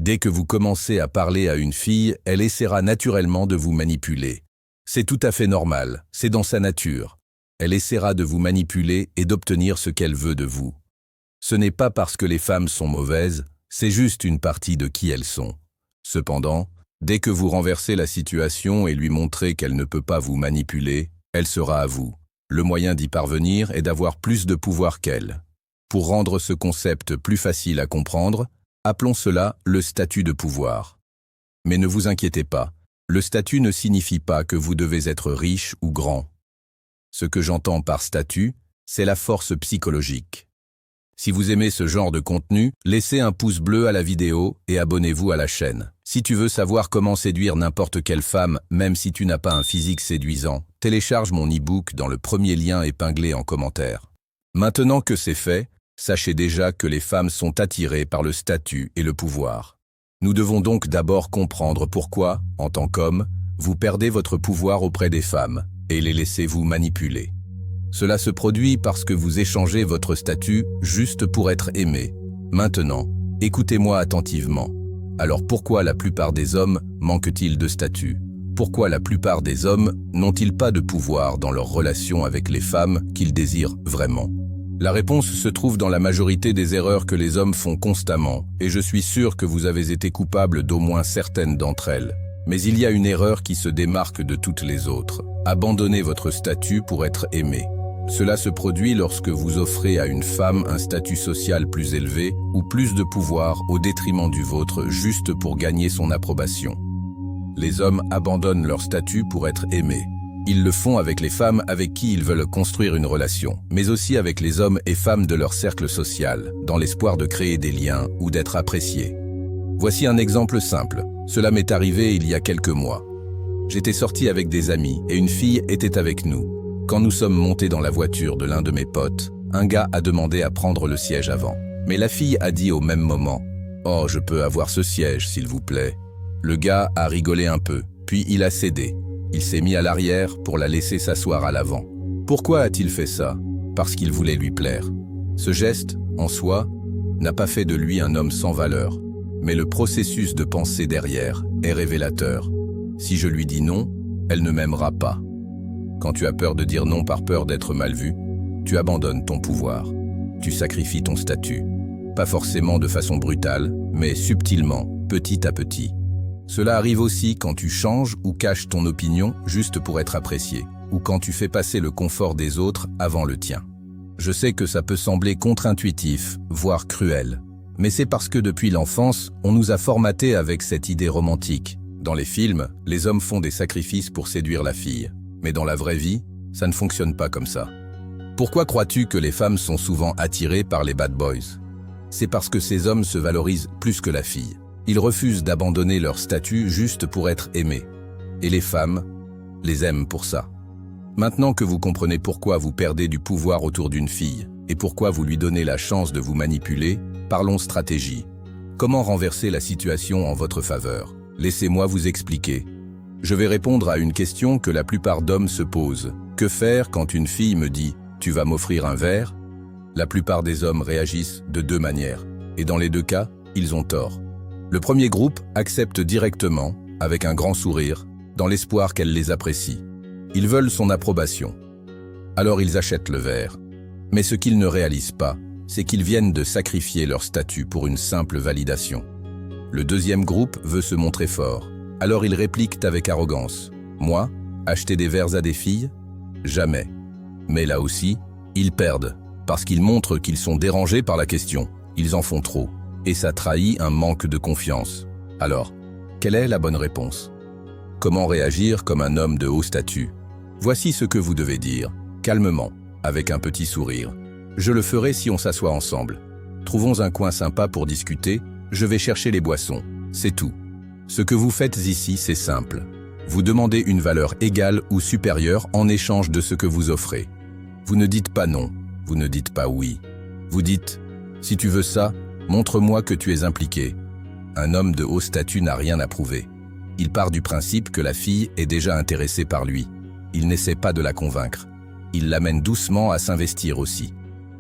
Dès que vous commencez à parler à une fille, elle essaiera naturellement de vous manipuler. C'est tout à fait normal, c'est dans sa nature. Elle essaiera de vous manipuler et d'obtenir ce qu'elle veut de vous. Ce n'est pas parce que les femmes sont mauvaises, c'est juste une partie de qui elles sont. Cependant, dès que vous renversez la situation et lui montrez qu'elle ne peut pas vous manipuler, elle sera à vous. Le moyen d'y parvenir est d'avoir plus de pouvoir qu'elle. Pour rendre ce concept plus facile à comprendre, appelons cela le statut de pouvoir. Mais ne vous inquiétez pas, le statut ne signifie pas que vous devez être riche ou grand. Ce que j'entends par statut, c'est la force psychologique. Si vous aimez ce genre de contenu, laissez un pouce bleu à la vidéo et abonnez-vous à la chaîne. Si tu veux savoir comment séduire n'importe quelle femme, même si tu n'as pas un physique séduisant, télécharge mon e-book dans le premier lien épinglé en commentaire. Maintenant que c'est fait, sachez déjà que les femmes sont attirées par le statut et le pouvoir. Nous devons donc d'abord comprendre pourquoi, en tant qu'homme, vous perdez votre pouvoir auprès des femmes et les laissez vous manipuler. Cela se produit parce que vous échangez votre statut juste pour être aimé. Maintenant, écoutez-moi attentivement. Alors pourquoi la plupart des hommes manquent-ils de statut? Pourquoi la plupart des hommes n'ont-ils pas de pouvoir dans leur relation avec les femmes qu'ils désirent vraiment? La réponse se trouve dans la majorité des erreurs que les hommes font constamment, et je suis sûr que vous avez été coupable d'au moins certaines d'entre elles. Mais il y a une erreur qui se démarque de toutes les autres. Abandonnez votre statut pour être aimé. Cela se produit lorsque vous offrez à une femme un statut social plus élevé ou plus de pouvoir au détriment du vôtre juste pour gagner son approbation. Les hommes abandonnent leur statut pour être aimés. Ils le font avec les femmes avec qui ils veulent construire une relation, mais aussi avec les hommes et femmes de leur cercle social, dans l'espoir de créer des liens ou d'être appréciés. Voici un exemple simple. Cela m'est arrivé il y a quelques mois. J'étais sorti avec des amis et une fille était avec nous. Quand nous sommes montés dans la voiture de l'un de mes potes, un gars a demandé à prendre le siège avant. Mais la fille a dit au même moment « Oh, je peux avoir ce siège, s'il vous plaît ». Le gars a rigolé un peu, puis il a cédé. Il s'est mis à l'arrière pour la laisser s'asseoir à l'avant. Pourquoi a-t-il fait ça? Parce qu'il voulait lui plaire. Ce geste, en soi, n'a pas fait de lui un homme sans valeur. Mais le processus de pensée derrière est révélateur. Si je lui dis non, elle ne m'aimera pas. Quand tu as peur de dire non par peur d'être mal vu, tu abandonnes ton pouvoir. Tu sacrifies ton statut. Pas forcément de façon brutale, mais subtilement, petit à petit. Cela arrive aussi quand tu changes ou caches ton opinion juste pour être apprécié, ou quand tu fais passer le confort des autres avant le tien. Je sais que ça peut sembler contre-intuitif, voire cruel, mais c'est parce que depuis l'enfance, on nous a formatés avec cette idée romantique. Dans les films, les hommes font des sacrifices pour séduire la fille. Mais dans la vraie vie, ça ne fonctionne pas comme ça. Pourquoi crois-tu que les femmes sont souvent attirées par les bad boys? C'est parce que ces hommes se valorisent plus que la fille. Ils refusent d'abandonner leur statut juste pour être aimés. Et les femmes les aiment pour ça. Maintenant que vous comprenez pourquoi vous perdez du pouvoir autour d'une fille et pourquoi vous lui donnez la chance de vous manipuler, parlons stratégie. Comment renverser la situation en votre faveur? Laissez-moi vous expliquer. Je vais répondre à une question que la plupart d'hommes se posent. Que faire quand une fille me dit « Tu vas m'offrir un verre ?» La plupart des hommes réagissent de deux manières. Et dans les deux cas, ils ont tort. Le premier groupe accepte directement, avec un grand sourire, dans l'espoir qu'elle les apprécie. Ils veulent son approbation. Alors ils achètent le verre. Mais ce qu'ils ne réalisent pas, c'est qu'ils viennent de sacrifier leur statut pour une simple validation. Le deuxième groupe veut se montrer fort. Alors ils répliquent avec arrogance. Moi, acheter des verres à des filles? Jamais. Mais là aussi, ils perdent, parce qu'ils montrent qu'ils sont dérangés par la question. Ils en font trop, et ça trahit un manque de confiance. Alors, quelle est la bonne réponse? Comment réagir comme un homme de haut statut? Voici ce que vous devez dire, calmement, avec un petit sourire. Je le ferai si on s'assoit ensemble. Trouvons un coin sympa pour discuter, je vais chercher les boissons, c'est tout. Ce que vous faites ici, c'est simple. Vous demandez une valeur égale ou supérieure en échange de ce que vous offrez. Vous ne dites pas non, vous ne dites pas oui. Vous dites « Si tu veux ça, montre-moi que tu es impliqué ». Un homme de haut statut n'a rien à prouver. Il part du principe que la fille est déjà intéressée par lui. Il n'essaie pas de la convaincre. Il l'amène doucement à s'investir aussi.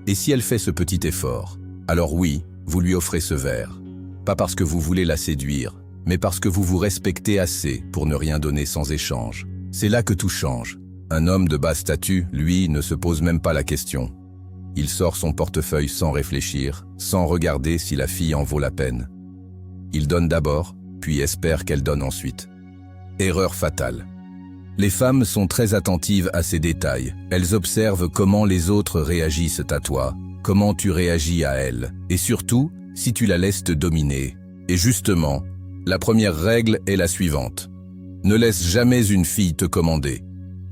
Et si elle fait ce petit effort, alors oui, vous lui offrez ce verre. Pas parce que vous voulez la séduire, mais parce que vous vous respectez assez pour ne rien donner sans échange. C'est là que tout change. Un homme de basse statut, lui, ne se pose même pas la question. Il sort son portefeuille sans réfléchir, sans regarder si la fille en vaut la peine. Il donne d'abord, puis espère qu'elle donne ensuite. Erreur fatale. Les femmes sont très attentives à ces détails. Elles observent comment les autres réagissent à toi, comment tu réagis à elles, et surtout, si tu la laisses te dominer. Et justement, la première règle est la suivante. Ne laisse jamais une fille te commander.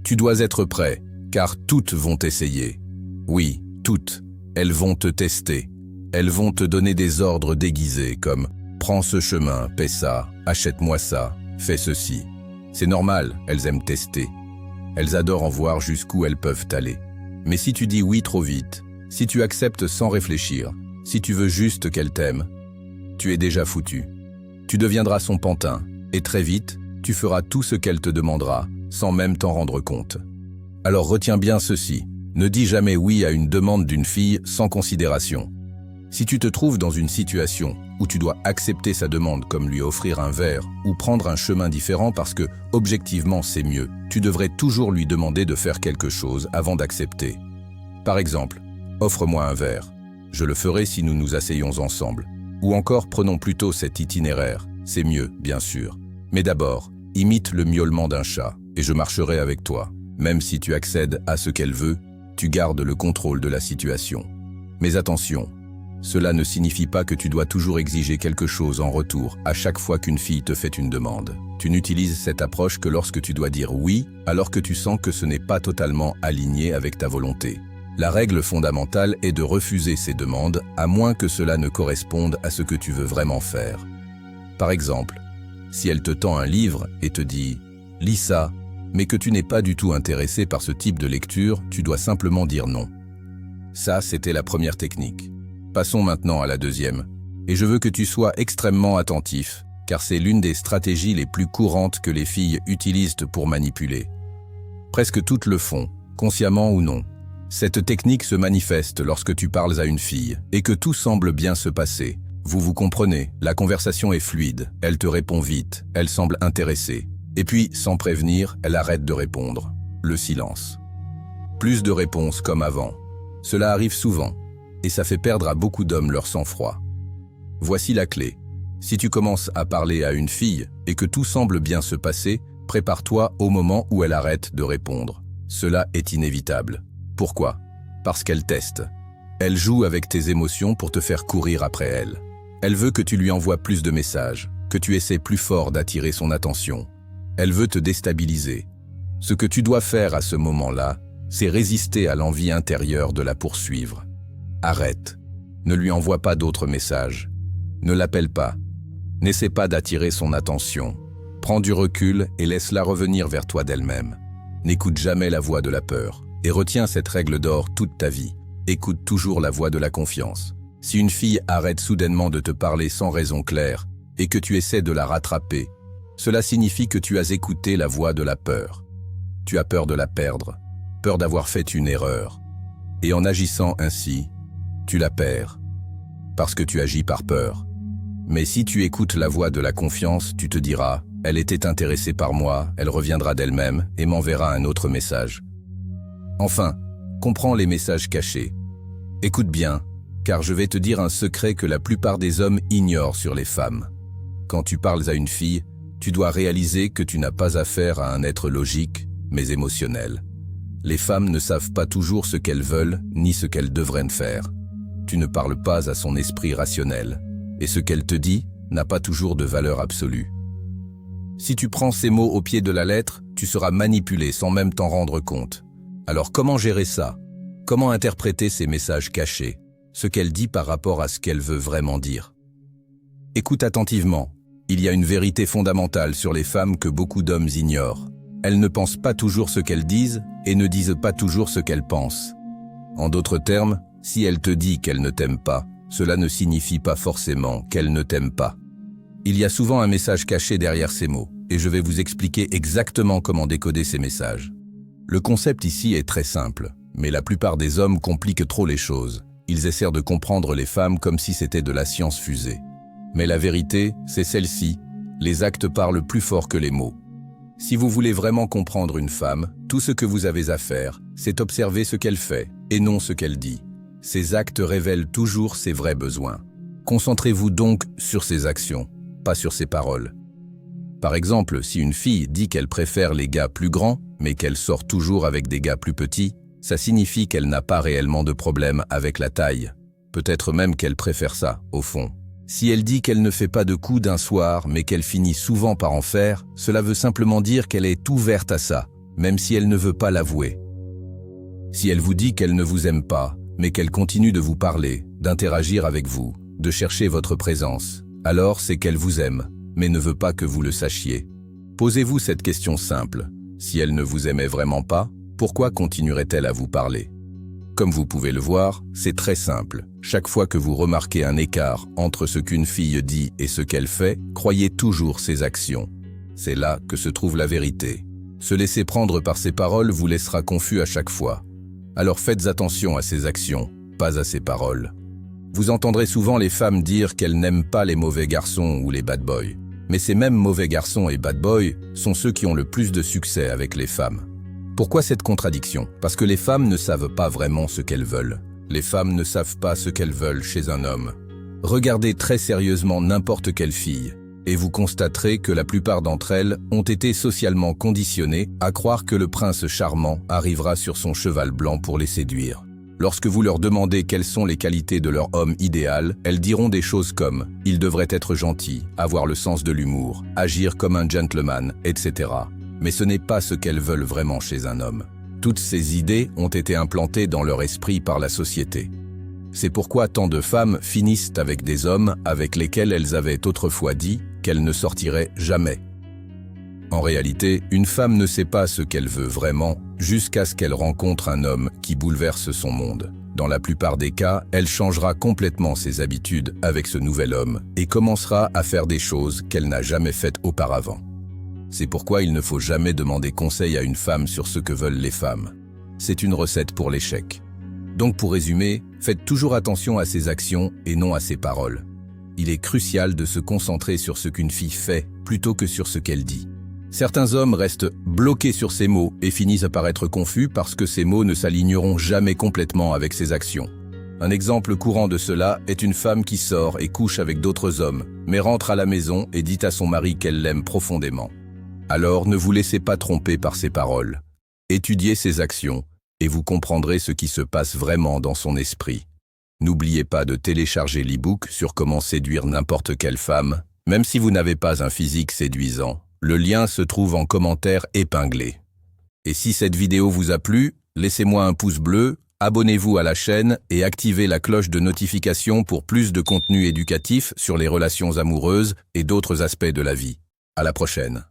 Tu dois être prêt, car toutes vont essayer. Oui, toutes. Elles vont te tester. Elles vont te donner des ordres déguisés comme « Prends ce chemin, paie ça, achète-moi ça, fais ceci ». C'est normal, elles aiment tester. Elles adorent en voir jusqu'où elles peuvent aller. Mais si tu dis oui trop vite, si tu acceptes sans réfléchir, si tu veux juste qu'elle t'aime, tu es déjà foutu. Tu deviendras son pantin, et très vite, tu feras tout ce qu'elle te demandera, sans même t'en rendre compte. Alors retiens bien ceci, ne dis jamais oui à une demande d'une fille sans considération. Si tu te trouves dans une situation où tu dois accepter sa demande comme lui offrir un verre ou prendre un chemin différent parce que, objectivement, c'est mieux, tu devrais toujours lui demander de faire quelque chose avant d'accepter. Par exemple, offre-moi un verre. Je le ferai si nous nous asseyons ensemble. Ou encore, prenons plutôt cet itinéraire. C'est mieux, bien sûr. Mais d'abord, imite le miaulement d'un chat et je marcherai avec toi. Même si tu accèdes à ce qu'elle veut, tu gardes le contrôle de la situation. Mais attention, cela ne signifie pas que tu dois toujours exiger quelque chose en retour à chaque fois qu'une fille te fait une demande. Tu n'utilises cette approche que lorsque tu dois dire oui, alors que tu sens que ce n'est pas totalement aligné avec ta volonté. La règle fondamentale est de refuser ces demandes, à moins que cela ne corresponde à ce que tu veux vraiment faire. Par exemple, si elle te tend un livre et te dit « Lis ça », mais que tu n'es pas du tout intéressé par ce type de lecture, tu dois simplement dire non. Ça, c'était la première technique. Passons maintenant à la deuxième. Et je veux que tu sois extrêmement attentif, car c'est l'une des stratégies les plus courantes que les filles utilisent pour manipuler. Presque toutes le font, consciemment ou non. Cette technique se manifeste lorsque tu parles à une fille et que tout semble bien se passer. Vous vous comprenez, la conversation est fluide, elle te répond vite, elle semble intéressée. Et puis, sans prévenir, elle arrête de répondre. Le silence. Plus de réponses comme avant. Cela arrive souvent, et ça fait perdre à beaucoup d'hommes leur sang-froid. Voici la clé. Si tu commences à parler à une fille et que tout semble bien se passer, prépare-toi au moment où elle arrête de répondre. Cela est inévitable. Pourquoi? Parce qu'elle teste. Elle joue avec tes émotions pour te faire courir après elle. Elle veut que tu lui envoies plus de messages, que tu essaies plus fort d'attirer son attention. Elle veut te déstabiliser. Ce que tu dois faire à ce moment-là, c'est résister à l'envie intérieure de la poursuivre. Arrête. Ne lui envoie pas d'autres messages. Ne l'appelle pas. N'essaie pas d'attirer son attention. Prends du recul et laisse-la revenir vers toi d'elle-même. N'écoute jamais la voix de la peur. Et retiens cette règle d'or toute ta vie. Écoute toujours la voix de la confiance. Si une fille arrête soudainement de te parler sans raison claire et que tu essaies de la rattraper, cela signifie que tu as écouté la voix de la peur. Tu as peur de la perdre, peur d'avoir fait une erreur. Et en agissant ainsi, tu la perds, parce que tu agis par peur. Mais si tu écoutes la voix de la confiance, tu te diras « Elle était intéressée par moi, elle reviendra d'elle-même et m'enverra un autre message. » Enfin, comprends les messages cachés. Écoute bien, car je vais te dire un secret que la plupart des hommes ignorent sur les femmes. Quand tu parles à une fille, tu dois réaliser que tu n'as pas affaire à un être logique, mais émotionnel. Les femmes ne savent pas toujours ce qu'elles veulent, ni ce qu'elles devraient faire. Tu ne parles pas à son esprit rationnel, et ce qu'elle te dit n'a pas toujours de valeur absolue. Si tu prends ces mots au pied de la lettre, tu seras manipulé sans même t'en rendre compte. Alors comment gérer ça? Comment interpréter ces messages cachés, ce qu'elle dit par rapport à ce qu'elle veut vraiment dire? Écoute attentivement. Il y a une vérité fondamentale sur les femmes que beaucoup d'hommes ignorent. Elles ne pensent pas toujours ce qu'elles disent et ne disent pas toujours ce qu'elles pensent. En d'autres termes, si elle te dit qu'elle ne t'aime pas, cela ne signifie pas forcément qu'elle ne t'aime pas. Il y a souvent un message caché derrière ces mots, et je vais vous expliquer exactement comment décoder ces messages. Le concept ici est très simple, mais la plupart des hommes compliquent trop les choses. Ils essaient de comprendre les femmes comme si c'était de la science fusée. Mais la vérité, c'est celle-ci. Les actes parlent plus fort que les mots. Si vous voulez vraiment comprendre une femme, tout ce que vous avez à faire, c'est observer ce qu'elle fait, et non ce qu'elle dit. Ses actes révèlent toujours ses vrais besoins. Concentrez-vous donc sur ses actions, pas sur ses paroles. Par exemple, si une fille dit qu'elle préfère les gars plus grands, mais qu'elle sort toujours avec des gars plus petits, ça signifie qu'elle n'a pas réellement de problème avec la taille. Peut-être même qu'elle préfère ça, au fond. Si elle dit qu'elle ne fait pas de coups d'un soir, mais qu'elle finit souvent par en faire, cela veut simplement dire qu'elle est ouverte à ça, même si elle ne veut pas l'avouer. Si elle vous dit qu'elle ne vous aime pas, mais qu'elle continue de vous parler, d'interagir avec vous, de chercher votre présence, alors c'est qu'elle vous aime, mais ne veut pas que vous le sachiez. Posez-vous cette question simple. Si elle ne vous aimait vraiment pas, pourquoi continuerait-elle à vous parler ? Comme vous pouvez le voir, c'est très simple. Chaque fois que vous remarquez un écart entre ce qu'une fille dit et ce qu'elle fait, croyez toujours ses actions. C'est là que se trouve la vérité. Se laisser prendre par ses paroles vous laissera confus à chaque fois. Alors faites attention à ses actions, pas à ses paroles. Vous entendrez souvent les femmes dire qu'elles n'aiment pas les mauvais garçons ou les bad boys. Mais ces mêmes mauvais garçons et bad boys sont ceux qui ont le plus de succès avec les femmes. Pourquoi cette contradiction ? Parce que les femmes ne savent pas vraiment ce qu'elles veulent. Les femmes ne savent pas ce qu'elles veulent chez un homme. Regardez très sérieusement n'importe quelle fille, et vous constaterez que la plupart d'entre elles ont été socialement conditionnées à croire que le prince charmant arrivera sur son cheval blanc pour les séduire. Lorsque vous leur demandez quelles sont les qualités de leur homme idéal, elles diront des choses comme « il devrait être gentil, avoir le sens de l'humour, agir comme un gentleman, etc. » Mais ce n'est pas ce qu'elles veulent vraiment chez un homme. Toutes ces idées ont été implantées dans leur esprit par la société. C'est pourquoi tant de femmes finissent avec des hommes avec lesquels elles avaient autrefois dit qu'elles ne sortiraient jamais. En réalité, une femme ne sait pas ce qu'elle veut vraiment jusqu'à ce qu'elle rencontre un homme qui bouleverse son monde. Dans la plupart des cas, elle changera complètement ses habitudes avec ce nouvel homme et commencera à faire des choses qu'elle n'a jamais faites auparavant. C'est pourquoi il ne faut jamais demander conseil à une femme sur ce que veulent les femmes. C'est une recette pour l'échec. Donc pour résumer, faites toujours attention à ses actions et non à ses paroles. Il est crucial de se concentrer sur ce qu'une fille fait plutôt que sur ce qu'elle dit. Certains hommes restent bloqués sur ces mots et finissent par être confus parce que ces mots ne s'aligneront jamais complètement avec ses actions. Un exemple courant de cela est une femme qui sort et couche avec d'autres hommes, mais rentre à la maison et dit à son mari qu'elle l'aime profondément. Alors ne vous laissez pas tromper par ses paroles. Étudiez ses actions et vous comprendrez ce qui se passe vraiment dans son esprit. N'oubliez pas de télécharger l'e-book sur comment séduire n'importe quelle femme, même si vous n'avez pas un physique séduisant. Le lien se trouve en commentaire épinglé. Et si cette vidéo vous a plu, laissez-moi un pouce bleu, abonnez-vous à la chaîne et activez la cloche de notification pour plus de contenu éducatif sur les relations amoureuses et d'autres aspects de la vie. À la prochaine.